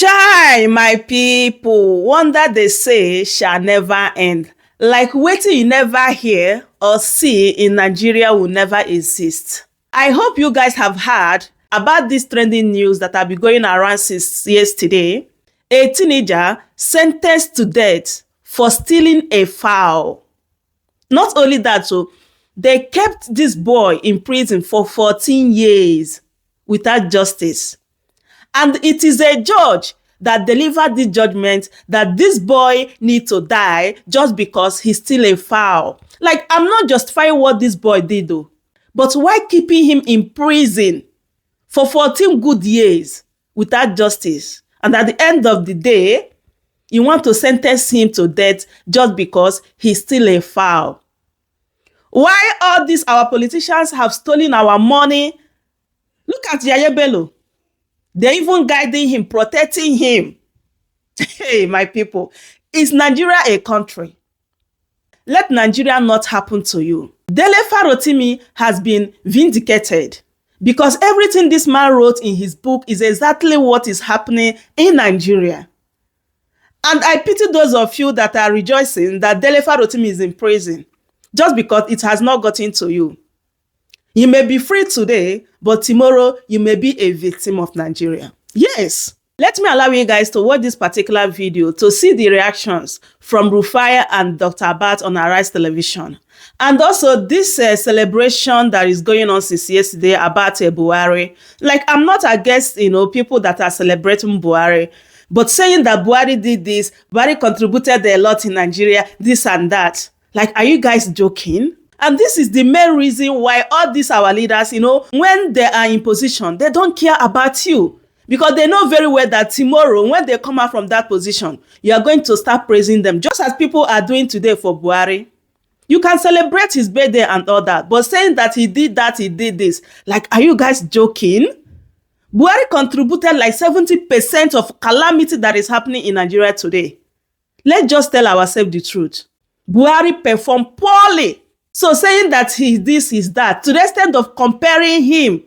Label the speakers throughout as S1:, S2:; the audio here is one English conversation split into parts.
S1: Chai, my people, wonder they say shall never end. Like wetin you never hear or see in Nigeria will never exist. I hope you guys have heard about this trending news that have been going around since yesterday. A teenager sentenced to death for stealing a fowl. Not only that, they kept this boy in prison for 14 years without justice. And it is a judge that delivered the judgment that this boy needs to die just because he's still a fowl. Like, I'm not justifying what this boy did though. But why keeping him in prison for 14 good years without justice? And at the end of the day, you want to sentence him to death just because he's still a fowl. Why all these our politicians have stolen our money? Look at Yaya Bello. They're even guiding him, protecting him. Hey, my people, is Nigeria a country? Let Nigeria not happen to you. Dele Farotimi has been vindicated because everything this man wrote in his book is exactly what is happening in Nigeria. And I pity those of you that are rejoicing that Dele Farotimi is in prison just because it has not gotten to you. You may be free today, but tomorrow you may be a victim of Nigeria. Yes. Let me allow you guys to watch this particular video to see the reactions from Rufai and Dr. Abat on Arise Television. And also this celebration that is going on since yesterday about Buhari. Like, I'm not against, people that are celebrating Buhari, but saying that Buhari did this, Buhari contributed a lot in Nigeria, this and that. Like, are you guys joking? And this is the main reason why all these our leaders, when they are in position, they don't care about you. Because they know very well that tomorrow, when they come out from that position, you are going to start praising them. Just as people are doing today for Buhari. You can celebrate his birthday and all that. But saying that he did that, he did this. Like, are you guys joking? Buhari contributed like 70% of calamity that is happening in Nigeria today. Let's just tell ourselves the truth. Buhari performed poorly. So saying that he this, he's that, to the extent of comparing him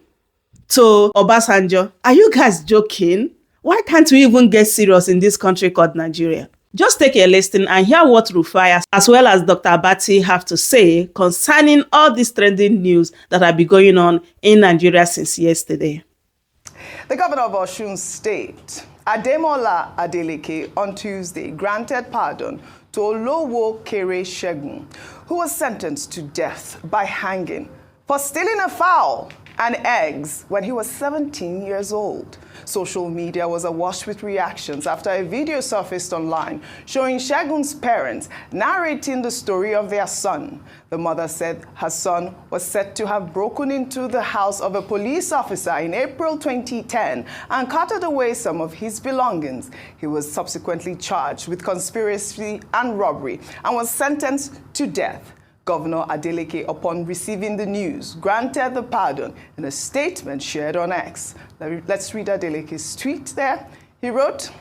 S1: to Obasanjo. Are you guys joking? Why can't we even get serious in this country called Nigeria? Just take a listen and hear what Rufai as well as Dr. Abati have to say concerning all this trending news that have been going on in Nigeria since yesterday.
S2: The governor of Osun State, Ademola Adeleke, on Tuesday granted pardon to Olowo Kere Segun, who was sentenced to death by hanging for stealing a fowl and eggs when he was 17 years old. Social media was awash with reactions after a video surfaced online showing Segun's parents narrating the story of their son. The mother said her son was said to have broken into the house of a police officer in April 2010 and carted away some of his belongings. He was subsequently charged with conspiracy and robbery and was sentenced to death. Governor Adeleke, upon receiving the news, granted the pardon in a statement shared on X. Let's read Adeleke's tweet there. He wrote,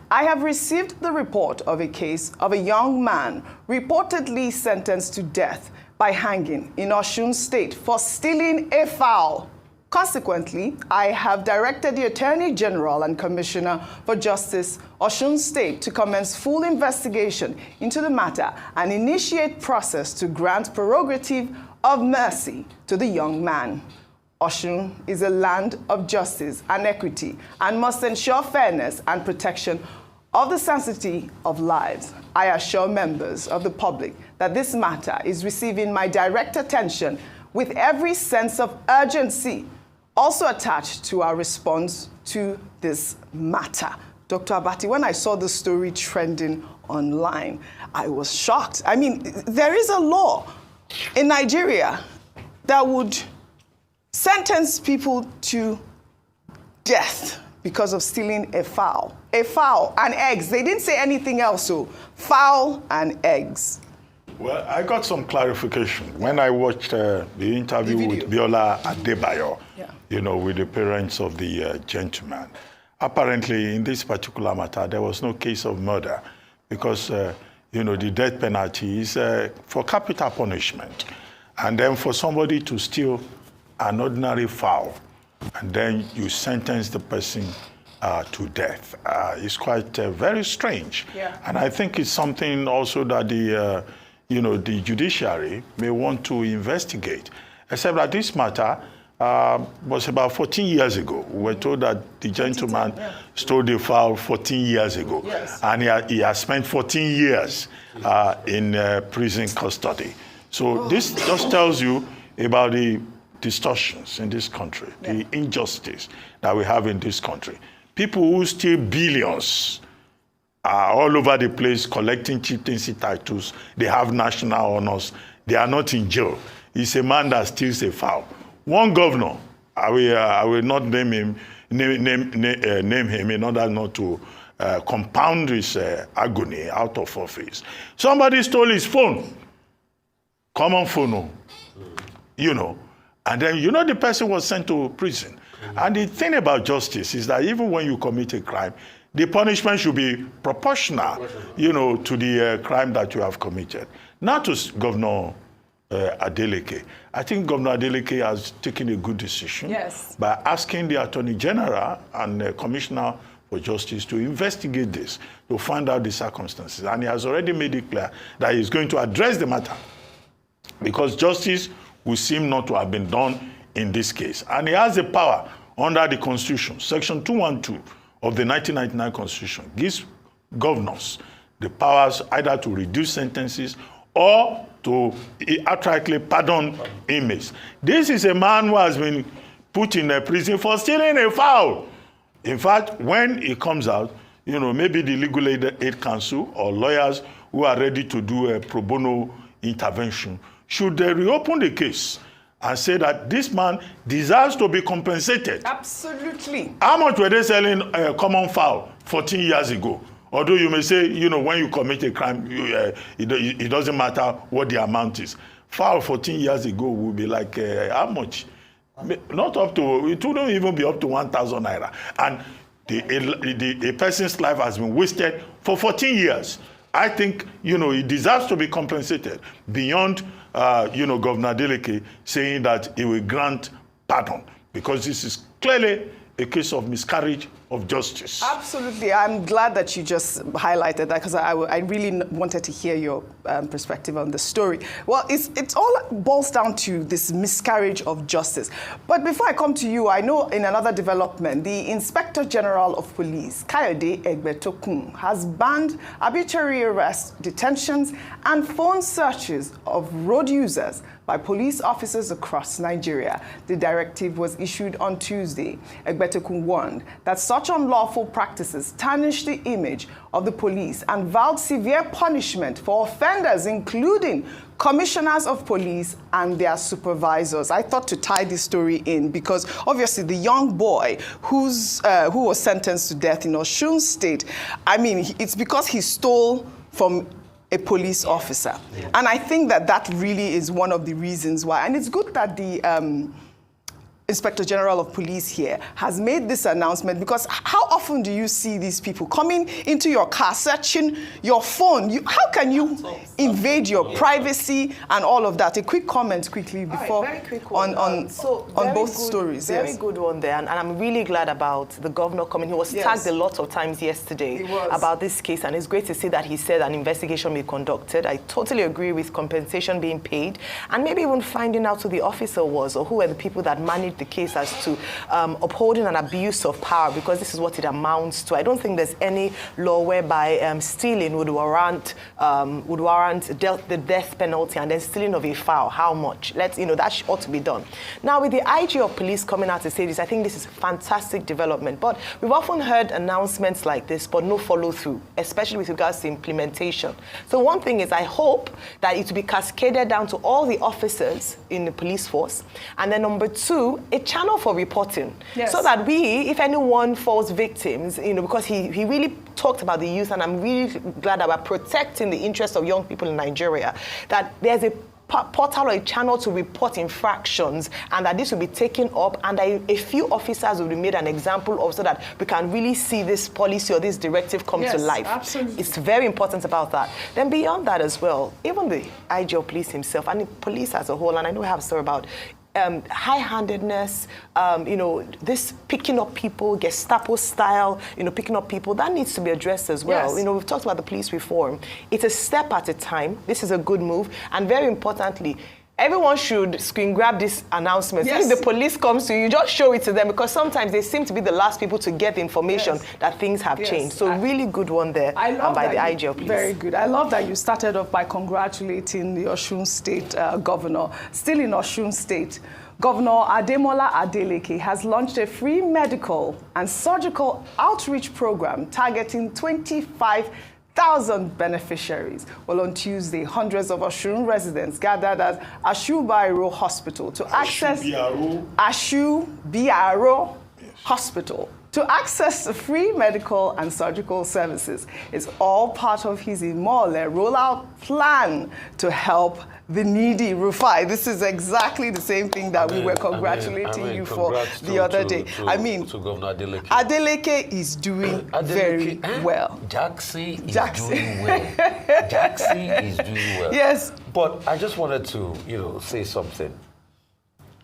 S2: "I have received the report of a case of a young man reportedly sentenced to death by hanging in Osun State for stealing a fowl. Consequently, I have directed the Attorney General and Commissioner for Justice, Osun State, to commence full investigation into the matter and initiate process to grant prerogative of mercy to the young man. Osun is a land of justice and equity and must ensure fairness and protection of the sanctity of lives. I assure members of the public that this matter is receiving my direct attention with every sense of urgency also attached to our response to this matter." Dr. Abati, when I saw the story trending online, I was shocked. I mean, there is a law in Nigeria that would sentence people to death because of stealing a fowl. A fowl and eggs. They didn't say anything else, so fowl and eggs.
S3: Well, I got some clarification when I watched the interview with Biola Adebayo, with the parents of the gentleman. Apparently, in this particular matter, there was no case of murder because, the death penalty is for capital punishment. And then for somebody to steal an ordinary fowl, and then you sentence the person to death. It's quite very strange.
S2: Yeah.
S3: And I think it's something also that the, the judiciary may want to investigate. Except that this matter was about 14 years ago. We were told that the gentleman stole the fowl 14 years ago.
S2: Yes.
S3: And he has spent 14 years in prison custody. So this just tells you about the distortions in this country, the injustice that we have in this country. People who steal billions are all over the place collecting chieftaincy titles. They have national honors. They are not in jail. It's a man that steals a fowl. One governor, I will not name him in order not to compound his agony out of office. Somebody stole his phone, common phone, and then the person was sent to prison. And the thing about justice is that even when you commit a crime, the punishment should be proportional, to the crime that you have committed. Now to Governor Adeleke. I think Governor Adeleke has taken a good decision by asking the Attorney General and Commissioner for Justice to investigate this, to find out the circumstances. And he has already made it clear that he's going to address the matter because justice will seem not to have been done in this case. And he has the power under the Constitution. Section 212 of the 1999 Constitution gives governors the powers either to reduce sentences or to outrightly pardon inmates. This is a man who has been put in a prison for stealing a fowl. In fact, when he comes out, maybe the Legal Aid Council or lawyers who are ready to do a pro bono intervention should reopen the case and say that this man deserves to be compensated.
S2: Absolutely.
S3: How much were they selling a common fowl 14 years ago? Although you may say, when you commit a crime, it doesn't matter what the amount is. Fowl 14 years ago would be like, how much? Not up to, it wouldn't even be up to 1,000 naira. And a person's life has been wasted for 14 years. I think, he deserves to be compensated beyond, Governor Adeleke saying that he will grant pardon, because this is clearly a case of miscarriage of justice.
S2: Absolutely. I'm glad that you just highlighted that, because I really wanted to hear your perspective on the story. Well, it's all boils down to this miscarriage of justice. But before I come to you, I know in another development, the Inspector General of Police, Kayode Egbetokun, has banned arbitrary arrests, detentions, and phone searches of road users by police officers across Nigeria. The directive was issued on Tuesday. Egbetokun warned that such unlawful practices tarnish the image of the police and vowed severe punishment for offenders, including commissioners of police and their supervisors. I thought to tie this story in because obviously the young boy who was sentenced to death in Osun State, it's because he stole from a police officer. And I think that really is one of the reasons why. And it's good that the Inspector General of Police here has made this announcement, because how often do you see these people coming into your car, searching your phone? How can you invade your privacy and all of that? A quick comment quickly before
S4: very quick one.
S2: on both stories.
S4: Very good one there, and I'm really glad about the governor coming. He was tagged a lot of times yesterday about this case, and it's great to see that he said an investigation be conducted. I totally agree with compensation being paid, and maybe even finding out who the officer was or who were the people that managed the case as to upholding an abuse of power, because this is what it amounts to. I don't think there's any law whereby stealing would warrant the death penalty, and then stealing of a fowl, how much? That ought to be done. Now, with the IG of police coming out to say this, I think this is fantastic development. But we've often heard announcements like this, but no follow-through, especially with regards to implementation. So one thing is, I hope that it will be cascaded down to all the officers in the police force. And then number two, a channel for reporting. So that if anyone falls victims, because he really talked about the youth, and I'm really glad that we're protecting the interests of young people in Nigeria, that there's a portal or a channel to report infractions, and that this will be taken up, and a few officers will be made an example of, so that we can really see this policy or this directive come to life.
S2: Absolutely.
S4: It's very important about that. Then beyond that as well, even the IG of police himself and the police as a whole, and I know I have a story about high-handedness, this picking up people, Gestapo style, picking up people, that needs to be addressed as well.
S2: Yes.
S4: We've talked about the police reform. It's a step at a time. This is a good move. And very importantly, everyone should screen grab this announcement.
S2: Yes.
S4: If the police comes to you, just show it to them, because sometimes they seem to be the last people to get the information that things have changed. So really good one there by the IG of Police.
S2: Very good. I love that you started off by congratulating the Osun State governor. Still in Osun State, Governor Ademola Adeleke has launched a free medical and surgical outreach program targeting 25,000 beneficiaries. Well, on Tuesday, hundreds of Osun residents gathered at Ashubairo Hospital to access Ashubairo Hospital to access free medical and surgical services. It's all part of his Imole rollout plan to help the needy. Rufai, this is exactly the same thing that we were congratulating you for the other day.
S5: To Governor Adeleke.
S2: Adeleke is doing very well.
S5: Jaxi is doing well. Jaxi is doing well.
S2: Yes.
S5: But I just wanted to, say something.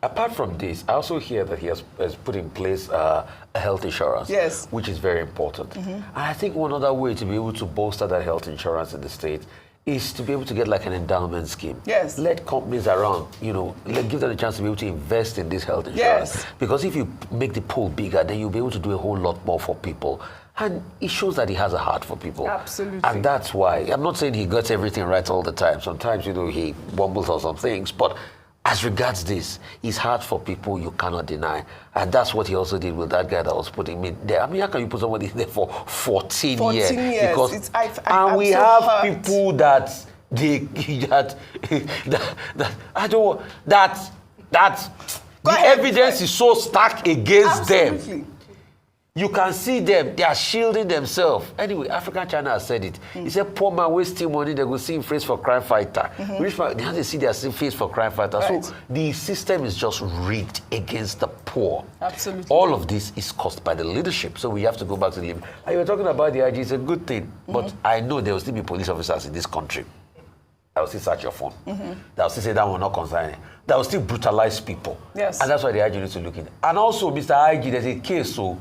S5: Apart from this, I also hear that he has put in place a health insurance, which is very important. And I think one other way to be able to bolster that health insurance in the state is to be able to get like an endowment scheme.
S2: Yes.
S5: Let companies around, give them a chance to be able to invest in this health insurance.
S2: Yes.
S5: Because if you make the pool bigger, then you'll be able to do a whole lot more for people. And it shows that he has a heart for people.
S2: Absolutely.
S5: And that's why, I'm not saying he gets everything right all the time. Sometimes, he wobbles on some things, but as regards this, his heart for people you cannot deny. And that's what he also did with that guy that was putting me there. I mean, how can you put somebody there for 14 years? 14 years.
S2: Because,
S5: and we
S2: so
S5: have
S2: hurt.
S5: people that the evidence is so stacked against them. You can see them, they are shielding themselves. Anyway, African China has said it. He said, poor man wasting money, they will see him face for crime fighter. Rich man, they have to see their face for crime fighter. Right. So the system is just rigged against the poor.
S2: Absolutely.
S5: All of this is caused by the leadership. So we have to go back to the leadership. And you were talking about the IG, it's a good thing. But I know there will still be police officers in this country that will still search your phone. That will still say that will not concern it. That will still brutalize people.
S2: Yes.
S5: And that's why the IG needs to look in. And also, Mr. IG, there's a case, so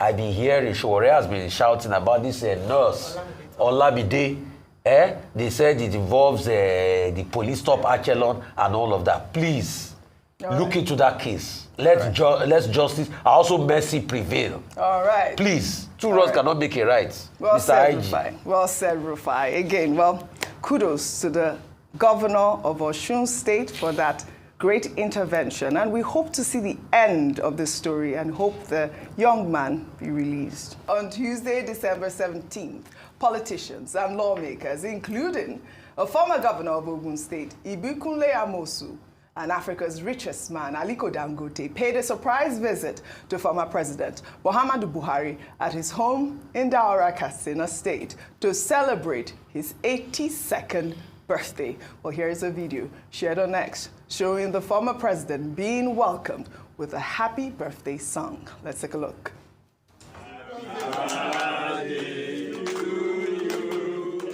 S5: I've been hearing, Shore has been shouting about this nurse, Olabide. They said it involves the police top echelon and all of that. Please, look into that case. Let justice, and also mercy prevail.
S2: All right.
S5: Please, two wrongs cannot make a right.
S2: Well
S5: Mr.
S2: said,
S5: IG.
S2: Rufai. Well said, Rufai. Again, kudos to the governor of Osun State for that great intervention, and we hope to see the end of this story and hope the young man be released. On Tuesday, December 17th, politicians and lawmakers, including a former governor of Ogun State, Ibikunle Amosu, and Africa's richest man, Aliko Dangote, paid a surprise visit to former President Muhammadu Buhari at his home in Daura, Katsina State to celebrate his 82nd birthday. Well, here is a video shared on X showing the former president being welcomed with a happy birthday song. Let's take a look.
S6: Happy birthday to you.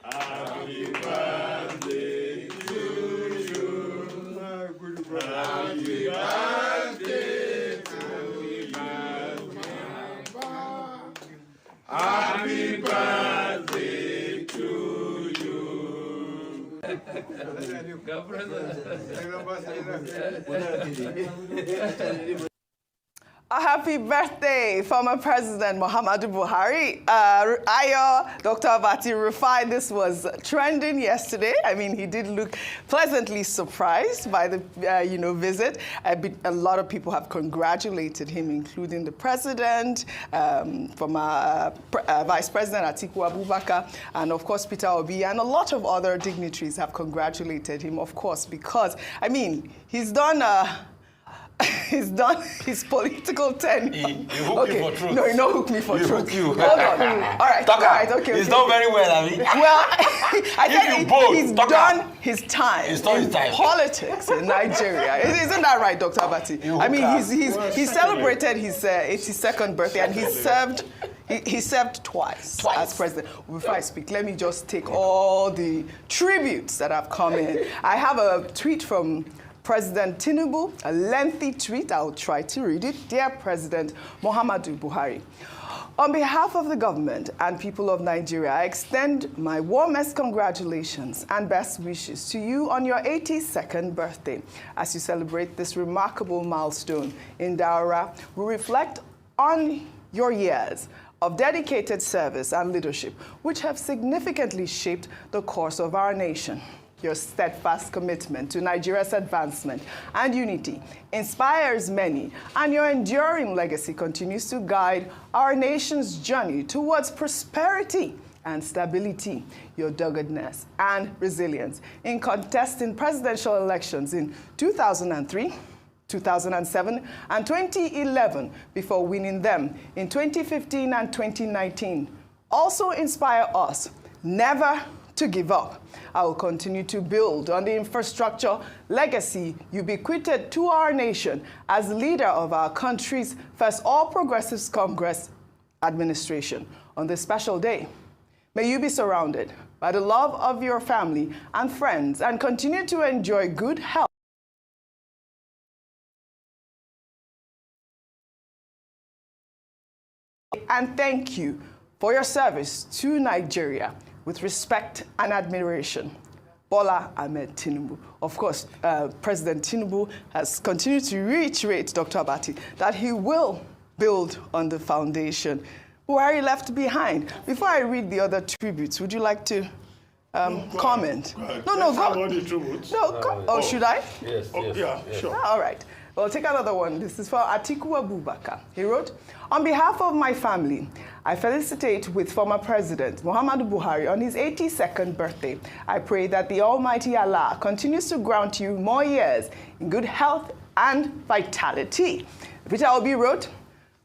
S6: Happy birthday to you. Happy birthday to you. Happy birthday to you.
S2: A happy birthday, former President Muhammadu Buhari. Ayo, Dr. Abati Rufai, this was trending yesterday. I mean, he did look pleasantly surprised by the visit. A lot of people have congratulated him, including the president, former Vice President Atiku Abubakar, and of course Peter Obi, and a lot of other dignitaries have congratulated him, of course, because, I mean, he's done his political tenure.
S5: He hooked you for truth.
S2: No, he not hooked me for
S5: he
S2: truth.
S5: Hooked you.
S2: Hold on. All right, okay.
S5: He's done very well, I mean.
S2: Well, I think he's done his time.
S5: He's done his time.
S2: Politics in Nigeria. Isn't that right, Dr. Abati? I mean, he celebrated his 82nd birthday, and he served twice as president. Before I speak, let me just take all the tributes that have come in. I have a tweet from President Tinubu, a lengthy tweet, I'll try to read it. Dear President Muhammadu Buhari, on behalf of the government and people of Nigeria, I extend my warmest congratulations and best wishes to you on your 82nd birthday. As you celebrate this remarkable milestone in Daura, we reflect on your years of dedicated service and leadership, which have significantly shaped the course of our nation. Your steadfast commitment to Nigeria's advancement and unity inspires many, and your enduring legacy continues to guide our nation's journey towards prosperity and stability. Your doggedness and resilience in contesting presidential elections in 2003, 2007, and 2011 before winning them in 2015 and 2019 also inspire us never to give up. I will continue to build on the infrastructure legacy you bequeathed to our nation as leader of our country's first All Progressives Congress administration. On this special day, may you be surrounded by the love of your family and friends and continue to enjoy good health. And thank you for your service to Nigeria. With respect and admiration, Bola Ahmed Tinubu. Of course, President Tinubu has continued to reiterate, Dr. Abati, that he will build on the foundation Buhari left behind. Before I read the other tributes, would you like to comment? No, go.
S3: The tributes.
S2: Oh, should I?
S5: Yes,
S3: Yeah, sure.
S2: All right. Well, take another one. This is for Atiku Abubakar. He wrote, on behalf of my family, I felicitate with former President Muhammadu Buhari on his 82nd birthday. I pray that the Almighty Allah continues to grant you more years in good health and vitality. Peter Obi wrote,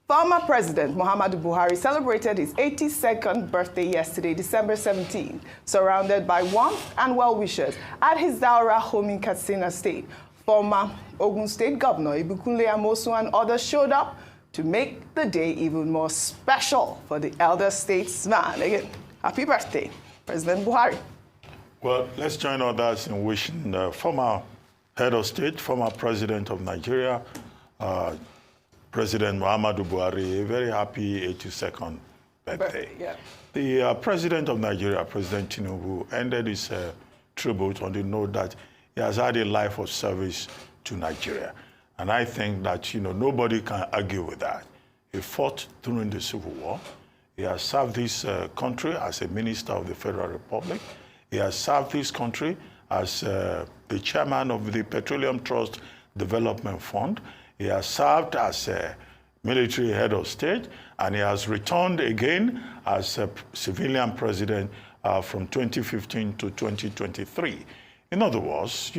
S2: former President Muhammadu Buhari celebrated his 82nd birthday yesterday, December 17, surrounded by warmth and well-wishers at his Daura home in Katsina State. Former Osun State Governor Ibukunle Amosun and others showed up to make the day even more special for the elder statesman. Again, happy birthday, President Buhari.
S3: Well, let's join others in wishing the former head of state, former president of Nigeria, President Muhammadu Buhari, a very happy 82nd birthday.
S2: Yeah.
S3: The president of Nigeria, President Tinubu, ended his tribute on the note that he has had a life of service to Nigeria. And I think that, nobody can argue with that. He fought during the Civil War. He has served this country as a minister of the Federal Republic. He has served this country as the chairman of the Petroleum Trust Development Fund. He has served as a military head of state, and he has returned again as a civilian president from 2015 to 2023. In other words,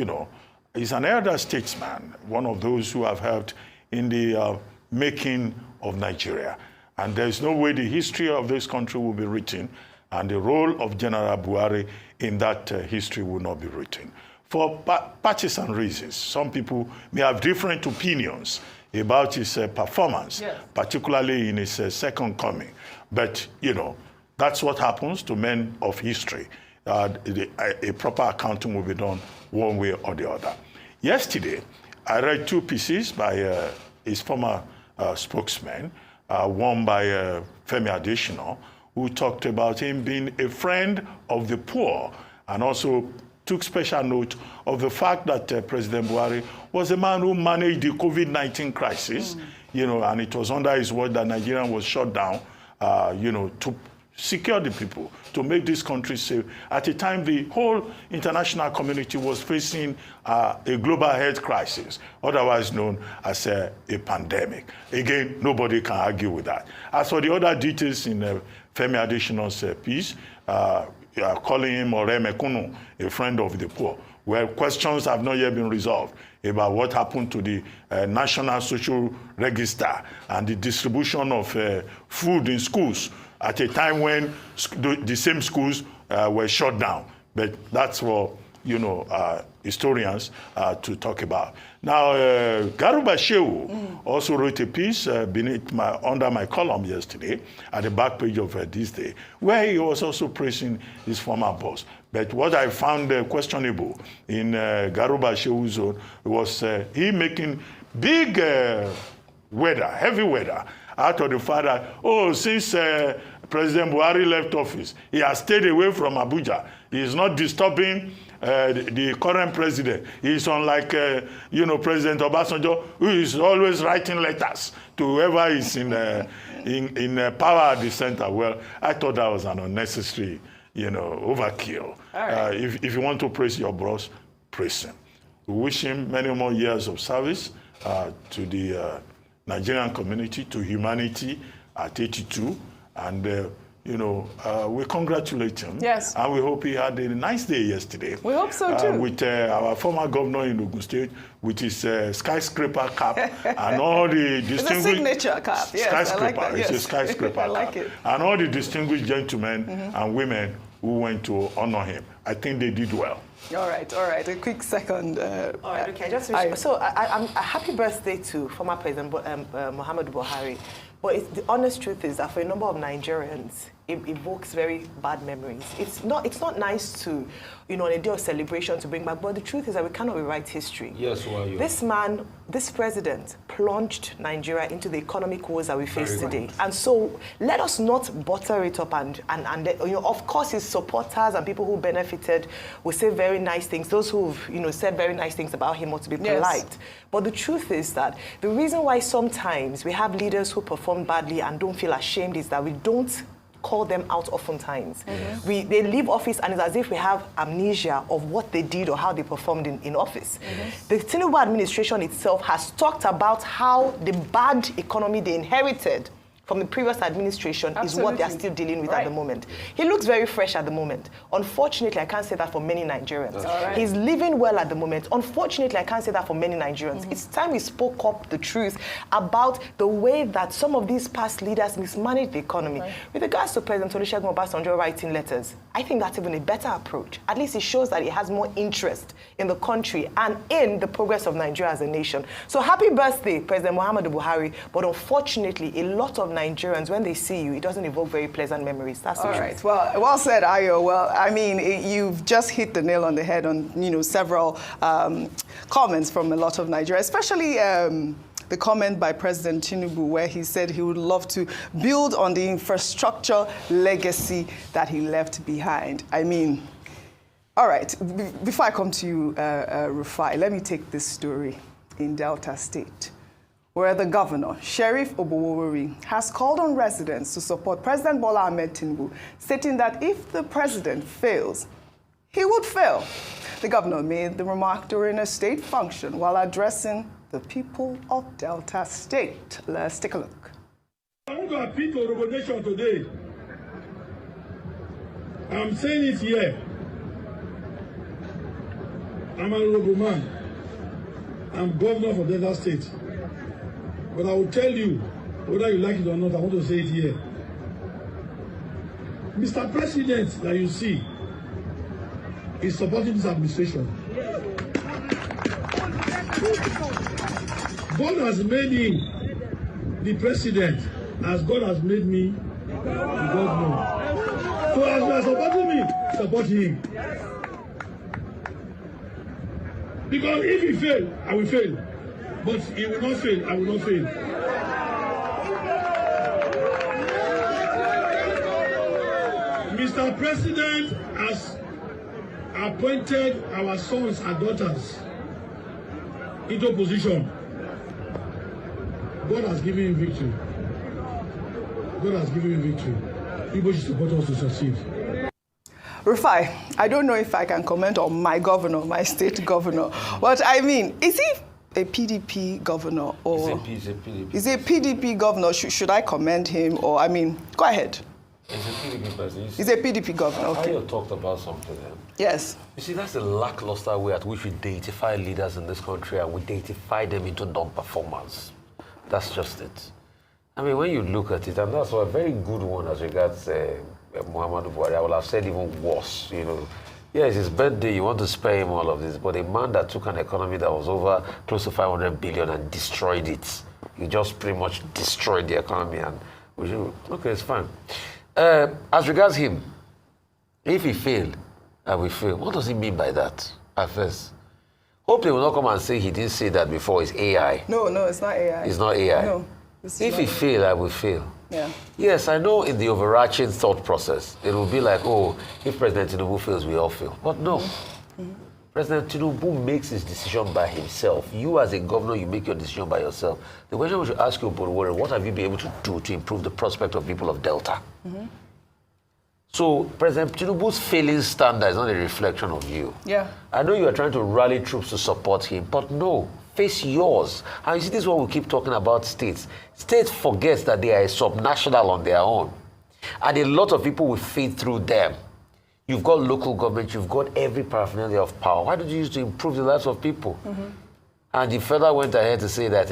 S3: he's an elder statesman, one of those who have helped in the making of Nigeria. And there's no way the history of this country will be written, and the role of General Buhari in that history will not be written. For partisan reasons, some people may have different opinions about his performance, yes, particularly in his second coming. But, that's what happens to men of history. A proper accounting will be done one way or the other. Yesterday, I read two pieces by his former spokesman, one by Femi Adesina, who talked about him being a friend of the poor, and also took special note of the fact that President Buhari was a man who managed the COVID-19 crisis, and it was under his watch that Nigeria was shut down, to secure the people, to make this country safe. At the time, the whole international community was facing a global health crisis, otherwise known as a pandemic. Again, nobody can argue with that. As for the other details in Femi Adesina's piece, calling him Ore Mekunu, a friend of the poor, where questions have not yet been resolved about what happened to the National Social Register and the distribution of food in schools at a time when the same schools were shut down. But that's for, historians to talk about. Now, Garuba Shehu also wrote a piece under my column yesterday at the back page of This Day, where he was also praising his former boss. But what I found questionable in Garuba Shehu's own was he making big heavy weather out of the fact that, since President Buhari left office, he has stayed away from Abuja. He is not disturbing the current president. He is unlike, President Obasanjo, who is always writing letters to whoever is in power at the center. Well, I thought that was an unnecessary, overkill. Right. If you want to praise your boss, praise him. We wish him many more years of service to the Nigerian community, to humanity at 82. And, we congratulate him.
S2: Yes.
S3: And we hope he had a nice day yesterday.
S2: We hope so, too.
S3: With our former governor in Ogun State, with his skyscraper cap and all the distinguished...
S2: It's a signature cap, yes.
S3: Skyscraper.
S2: I like that, yes.
S3: It's a skyscraper
S2: I like
S3: cap.
S2: it.
S3: And all the distinguished gentlemen and women who went to honor him. I think they did well.
S2: All right. A quick second.
S4: All right, okay. So I'm a happy birthday to former President Muhammadu Buhari. But the honest truth is that for a number of Nigerians, it evokes very bad memories. It's not nice to, on a day of celebration to bring back, but the truth is that we cannot rewrite history.
S5: Yes, who are you?
S4: This president plunged Nigeria into the economic woes that we face today. And so let us not butter it up and of course his supporters and people who benefited will say very nice things. Those who've, said very nice things about him ought to be polite. Yes. But the truth is that the reason why sometimes we have leaders who perform badly and don't feel ashamed is that we don't call them out oftentimes. Mm-hmm. They leave office and it's as if we have amnesia of what they did or how they performed in office. Mm-hmm. The Tinubu administration itself has talked about how the bad economy they inherited from the previous administration is what they are still dealing with at the moment. He looks very fresh at the moment. Unfortunately, I can't say that for many Nigerians. He's living well at the moment. Unfortunately, I can't say that for many Nigerians. Mm-hmm. It's time we spoke up the truth about the way that some of these past leaders mismanaged the economy. Right. With regards to President Olusegun Obasanjo writing letters, I think that's even a better approach. At least it shows that he has more interest in the country and in the progress of Nigeria as a nation. So happy birthday, President Muhammadu Buhari. But unfortunately, a lot of Nigerians, when they see you, it doesn't evoke very pleasant memories. That's the truth. All right.
S2: Well said, Ayo. Well, I mean, you've just hit the nail on the head on, several comments from a lot of Nigerians, especially the comment by President Tinubu where he said he would love to build on the infrastructure legacy that he left behind. I mean, all right. Before I come to you, Rufai, let me take this story in Delta State, where the governor, Sheriff Obowori, has called on residents to support President Bola Ahmed Tinubu, stating that if the president fails, he would fail. The governor made the remark during a state function while addressing the people of Delta State. Let's take a look.
S6: I want to appeal to Orobo Nation today. I'm saying it here. I'm an Orobo man. I'm governor for Delta State. But I will tell you, whether you like it or not, I want to say it here. Mr. President that you see is supporting this administration. God has made him the president as God has made me the governor. So as you are supporting me, support him. Because if he fails, I will fail. But he will not fail. I will not fail. Mr. President has appointed our sons and daughters into position. God has given him victory. God has given him victory. People should support us to succeed.
S2: Rufai, I don't know if I can comment on my governor, my state governor. But I mean, is he a PDP governor or
S5: he's a PDP.
S2: Is he a PDP governor? Should I commend him or go ahead.
S5: He's a PDP person.
S2: He's a PDP governor. Okay.
S5: You talked about something.
S2: Yes.
S5: You see, that's a lackluster way at which we deify leaders in this country and we deify them into non-performance. That's just it. I mean, when you look at it, and that's a very good one as regards Muhammadu Buhari, I would have said even worse. Yes, his birthday, you want to spare him all of this, but a man that took an economy that was over close to 500 billion and destroyed it. He just pretty much destroyed the economy, and we should, okay, it's fine. As regards him, if he failed, I will fail. What does he mean by that at first? Hope they will not come and say he didn't say that before. It's AI.
S2: No, it's not AI.
S5: It's not AI.
S2: No.
S5: If he fail, I will fail.
S2: Yeah.
S5: Yes, I know in the overarching thought process, it will be like, oh, if President Tinubu fails, we all fail. But no. President Tinubu makes his decision by himself. You as a governor, you make your decision by yourself. The question we should ask you, Buhari, what have you been able to do to improve the prospect of people of Delta? So President Tinubu's failing standard is not a reflection of you.
S2: Yeah.
S5: I know you are trying to rally troops to support him, but no, face yours. And you see, this is what we keep talking about states. States forget that they are a subnational on their own. And a lot of people will feed through them. You've got local government, you've got every paraphernalia of power. Why don't you use to improve the lives of people? And the federal went ahead to say that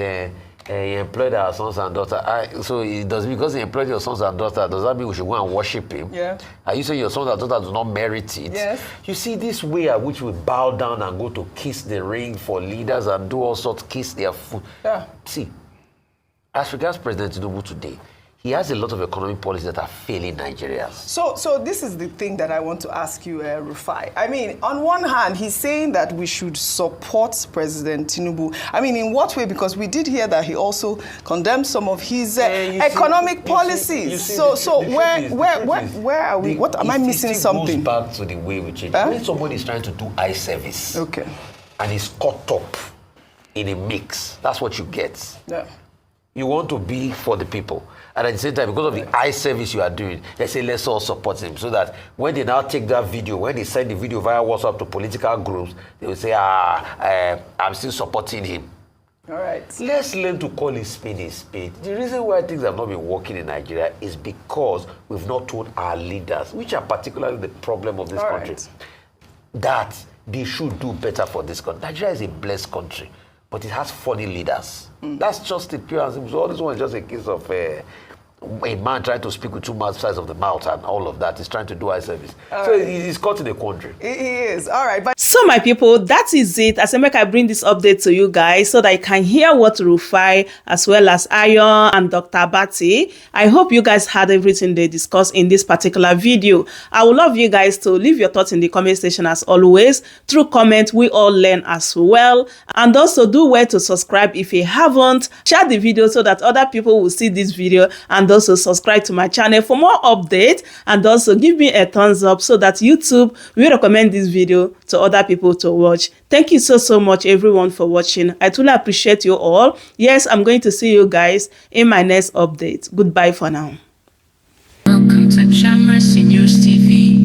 S5: he employed our sons and daughters. So it does, because he employed your sons and daughters, does that mean we should go and worship him?
S2: Yeah.
S5: Are you saying your sons and daughters do not merit it?
S2: Yes.
S5: You see, this way at which we bow down and go to kiss the ring for leaders and do all sorts, kiss their foot.
S2: Yeah.
S5: See, as regards President Tinubu today, he has a lot of economic policies that are failing Nigerians.
S2: So this is the thing that I want to ask you, Rufai. I mean, on one hand, he's saying that we should support President Tinubu. I mean, in what way? Because we did hear that he also condemned some of his economic policies. Where are we? What am I missing? Something
S5: goes back to the way we change. When somebody is trying to do eye service,
S2: okay,
S5: and he's caught up in a mix, that's what you get.
S2: Yeah.
S5: You want to be for the people. And at the same time, because of the eye service you are doing, they say, let's all support him. So that when they now take that video, when they send the video via WhatsApp to political groups, they will say, I'm still supporting him.
S2: All right.
S5: Let's learn to call a spade a spade. The reason why things have not been working in Nigeria is because we've not told our leaders, which are particularly the problem of this country, that they should do better for this country. Nigeria is a blessed country, but it has funny leaders. That's just the pure and simple. So all this one is just a case of a man trying to speak with two sides of the mouth, and all of that. He's trying to do eye service. So he's caught in a quandary.
S2: He is. All right. But
S1: so my people, that is it. As I make, I bring this update to you guys so that I can hear what Rufai as well as Ayon and Dr. Abati. I hope you guys had everything they discussed in this particular video. I would love you guys to leave your thoughts in the comment section as always. Through comment, we all learn as well. And also do well to subscribe if you haven't. Share the video so that other people will see this video, and also subscribe to my channel for more updates, and also give me a thumbs up so that YouTube will recommend this video to other people to watch. Thank you so much everyone for watching. I truly appreciate you all. Yes, I'm going to see you guys in my next update. Goodbye for now.
S7: Welcome to Chamber Seniors TV.